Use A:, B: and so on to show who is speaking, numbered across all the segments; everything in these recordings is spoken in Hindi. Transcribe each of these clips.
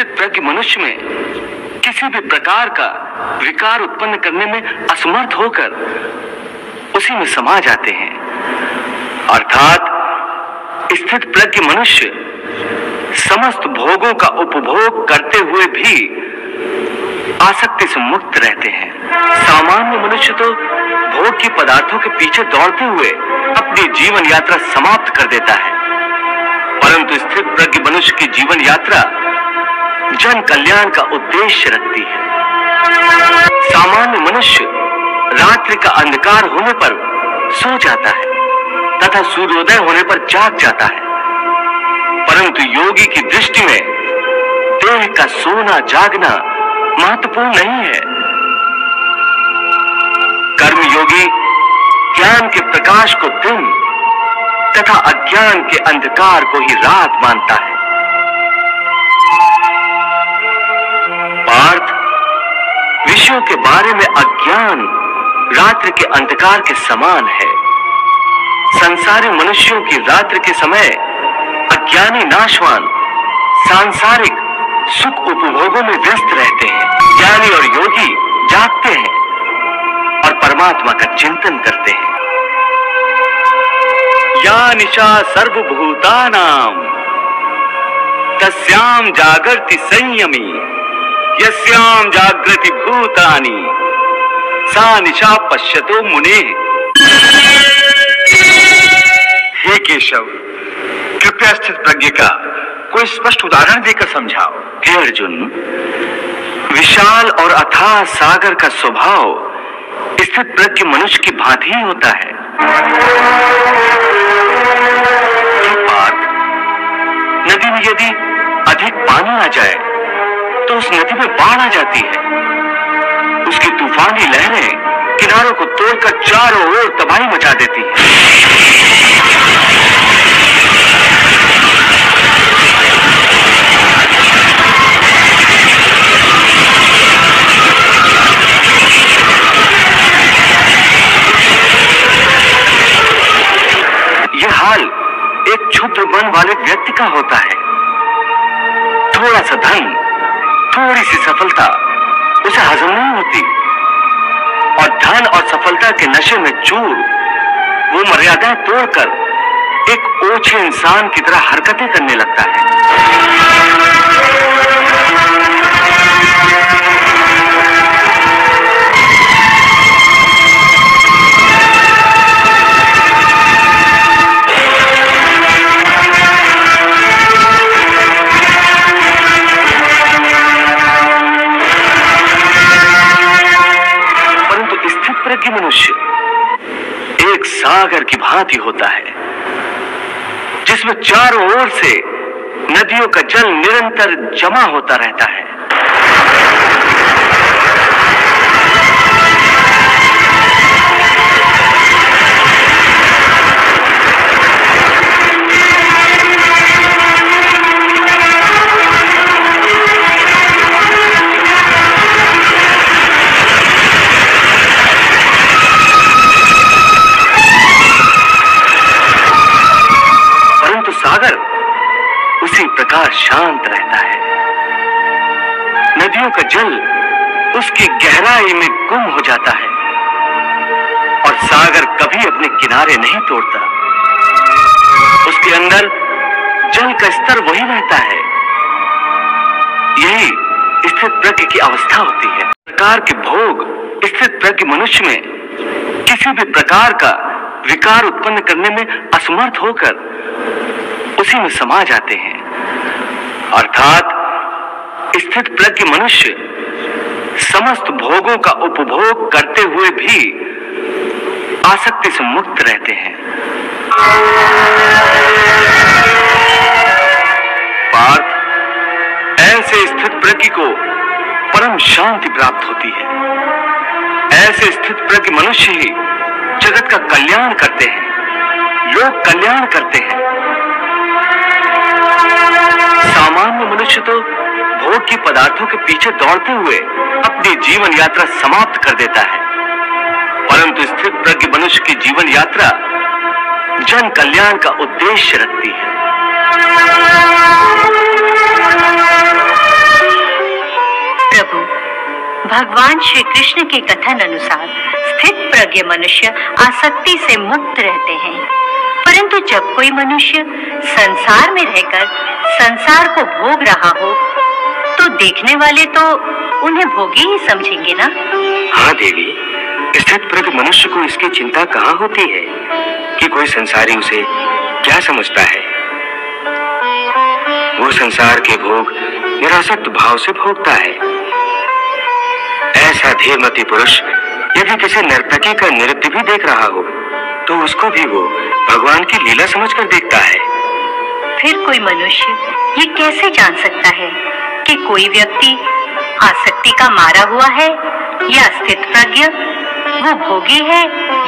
A: स्थित प्रज्ञ मनुष्य में किसी भी प्रकार का विकार उत्पन्न करने में असमर्थ होकर उसी में समा जाते हैं। अर्थात स्थित प्रज्ञ मनुष्य समस्त भोगों का उपभोग करते हुए भी आसक्ति से मुक्त रहते हैं। सामान्य मनुष्य तो भोग की पदार्थों के पीछे दौड़ते हुए अपनी जीवन यात्रा समाप्त कर देता है, परंतु स्थित प्रज्ञ मनुष्य की जीवन यात्रा जन कल्याण का उद्देश्य रखती है। सामान्य मनुष्य रात्रि का अंधकार होने पर सो जाता है तथा सूर्योदय होने पर जाग जाता है, परंतु योगी की दृष्टि में देह का सोना जागना महत्वपूर्ण नहीं है। कर्मयोगी ज्ञान के प्रकाश को दिन तथा अज्ञान के अंधकार को ही रात मानता है। पार्थ, विषयों के बारे में अज्ञान रात्रि के अंधकार के समान है। संसारी मनुष्यों की रात्रि के समय अज्ञानी नाशवान सांसारिक सुख उपभोगों में व्यस्त रहते हैं। ज्ञानी और योगी जागते हैं और परमात्मा का चिंतन करते हैं। या निशा सर्वभूतानां तस्यां जागर्ति संयमी यस्यां जागृति भूतानि सा निशा पश्यतो मुनेः। हे केशव, कृपया स्थित प्रज्ञ का कोई स्पष्ट उदाहरण देकर समझाओ। हे अर्जुन, विशाल और अथाह सागर का स्वभाव स्थित प्रज्ञ मनुष्य की भांति ही होता है। पार्थ, नदी में यदि अधिक पानी आ जाए तो उस नदी में बाढ़ आ जाती है। उसकी तूफानी लहरें किनारों को तोड़कर चारों ओर तबाही मचा देती हैं। यह हाल एक क्षुद्र मन वाले व्यक्ति का होता है। थोड़ा सा धन, थोड़ी सी सफलता उसे हजम नहीं होती और धन और सफलता के नशे में चूर वो मर्यादा तोड़कर एक ओछे इंसान की तरह हरकतें करने लगता है। मनुष्य एक सागर की भांति होता है जिसमें चारों ओर से नदियों का जल निरंतर जमा होता रहता है। सागर उसी प्रकार शांत रहता है। नदियों का जल उसकी गहराई में गुम हो जाता है और सागर कभी अपने किनारे नहीं तोड़ता। उसके अंदर जल का स्तर वही रहता है। यही स्थित प्रज्ञ की अवस्था होती है। प्रकार के भोग स्थित प्रज्ञ मनुष्य में किसी भी प्रकार का विकार उत्पन्न करने में असमर्थ होकर उसी में समा जाते हैं। अर्थात स्थित प्रज्ञ मनुष्य समस्त भोगों का उपभोग करते हुए भी आसक्ति से मुक्त रहते हैं। पार्थ, ऐसे स्थित प्रज्ञ को परम शांति प्राप्त होती है। ऐसे स्थित प्रज्ञ मनुष्य ही जगत का कल्याण करते हैं, लोक कल्याण करते हैं। सामान्य मनुष्य तो भोग की पदार्थों के पीछे दौड़ते हुए अपनी जीवन यात्रा समाप्त कर देता है, परंतु स्थित प्रज्ञ मनुष्य की जीवन यात्रा जन कल्याण का उद्देश्य रखती है।
B: भगवान श्री कृष्ण के कथन अनुसार स्थित प्रज्ञ मनुष्य आसक्ति से मुक्त रहते हैं, परंतु जब कोई मनुष्य संसार में रहकर संसार को भोग रहा हो तो देखने वाले तो उन्हें भोगी ही समझेंगे ना।
A: हाँ देवी, स्थित प्रज्ञ मनुष्य को इसकी चिंता कहाँ होती है कि कोई संसारी उसे क्या समझता है। वो संसार के भोग निरासक्त भाव से भोगता है। ऐसा धीरमती पुरुष यदि किसी नर्तकी का नृत्य भी देख रहा हो तो उसको भी वो भगवान की लीला समझकर देखता है।
B: फिर कोई मनुष्य ये कैसे जान सकता है कि कोई व्यक्ति आसक्ति का मारा हुआ है या स्थित प्रज्ञ, वो भोगी है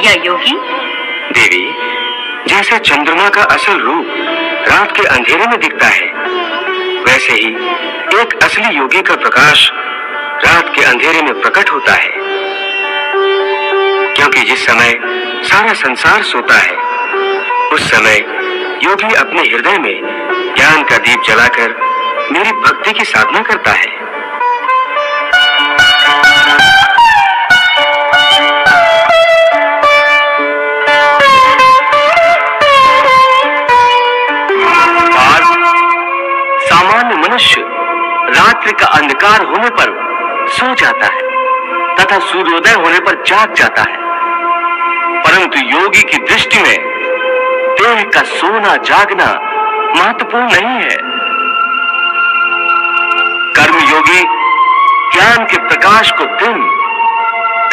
B: या योगी?
A: देवी, जैसे चंद्रमा का असल रूप रात के अंधेरे में दिखता है, वैसे ही एक असली योगी का प्रकाश रात के अंधेरे में प्रकट होता है। क्योंकि जिस समय सारा संसार सोता है उस समय योगी अपने हृदय में ज्ञान का दीप जलाकर मेरी भक्ति की साधना करता है। सामान्य मनुष्य रात्रि का अंधकार होने पर सो जाता है तथा सूर्योदय होने पर जाग जाता है, परंतु योगी की दृष्टि में देह का सोना जागना महत्वपूर्ण नहीं है। कर्मयोगी ज्ञान के प्रकाश को दिन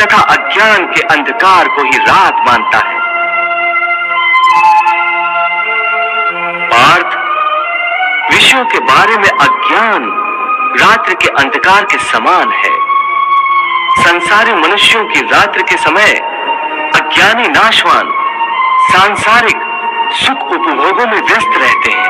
A: तथा अज्ञान के अंधकार को ही रात मानता है। पार्थ, विषयों के बारे में अज्ञान रात्रि के अंधकार के समान है। संसारी मनुष्यों की रात्रि के समय अज्ञानी नाशवान सांसारिक सुख उपभोगों में व्यस्त रहते हैं।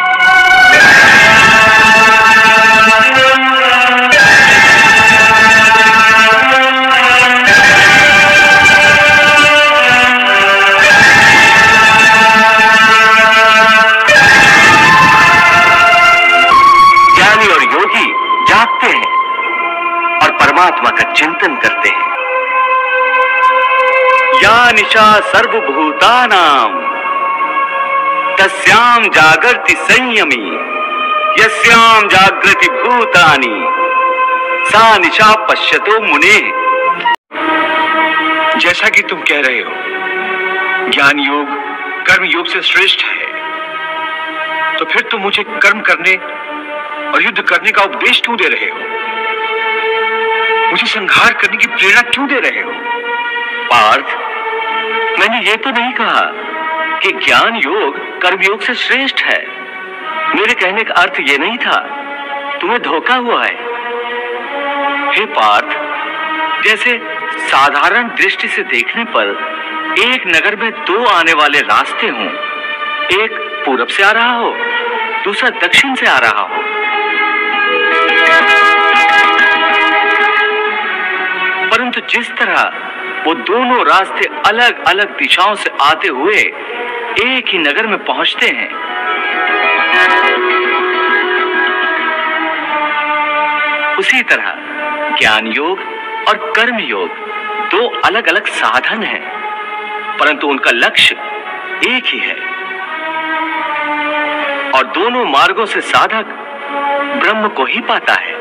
A: ज्ञानी और योगी जागते हैं और परमात्मा का चिंतन करते हैं। या निशा सर्वभूतानां तस्यां जागर्ति संयमी यस्यां जागृति भूतानि सा निशा पश्यतो मुने।
C: जैसा कि तुम कह रहे हो ज्ञान योग कर्म योग से श्रेष्ठ है, तो फिर तुम मुझे कर्म करने और युद्ध करने का उपदेश क्यों दे रहे हो? मुझे संहार करने की प्रेरणा क्यों दे रहे हो?
A: पार्थ, मैंने ये तो नहीं कहा कि ज्ञान योग कर्म योग से श्रेष्ठ है। मेरे कहने का अर्थ ये नहीं था। तुम्हें धोखा हुआ है। हे पार्थ, जैसे साधारण दृष्टि से देखने पर एक नगर में दो आने वाले रास्ते हों, एक पूरब से आ रहा हो, दूसरा दक्षिण से आ रहा हो, परंतु जिस तरह वो दोनों रास्ते अलग अलग दिशाओं से आते हुए एक ही नगर में पहुंचते हैं, उसी तरह ज्ञान योग और कर्म योग दो अलग अलग साधन हैं, परंतु उनका लक्ष्य एक ही है। और दोनों मार्गों से साधक ब्रह्म को ही पाता है।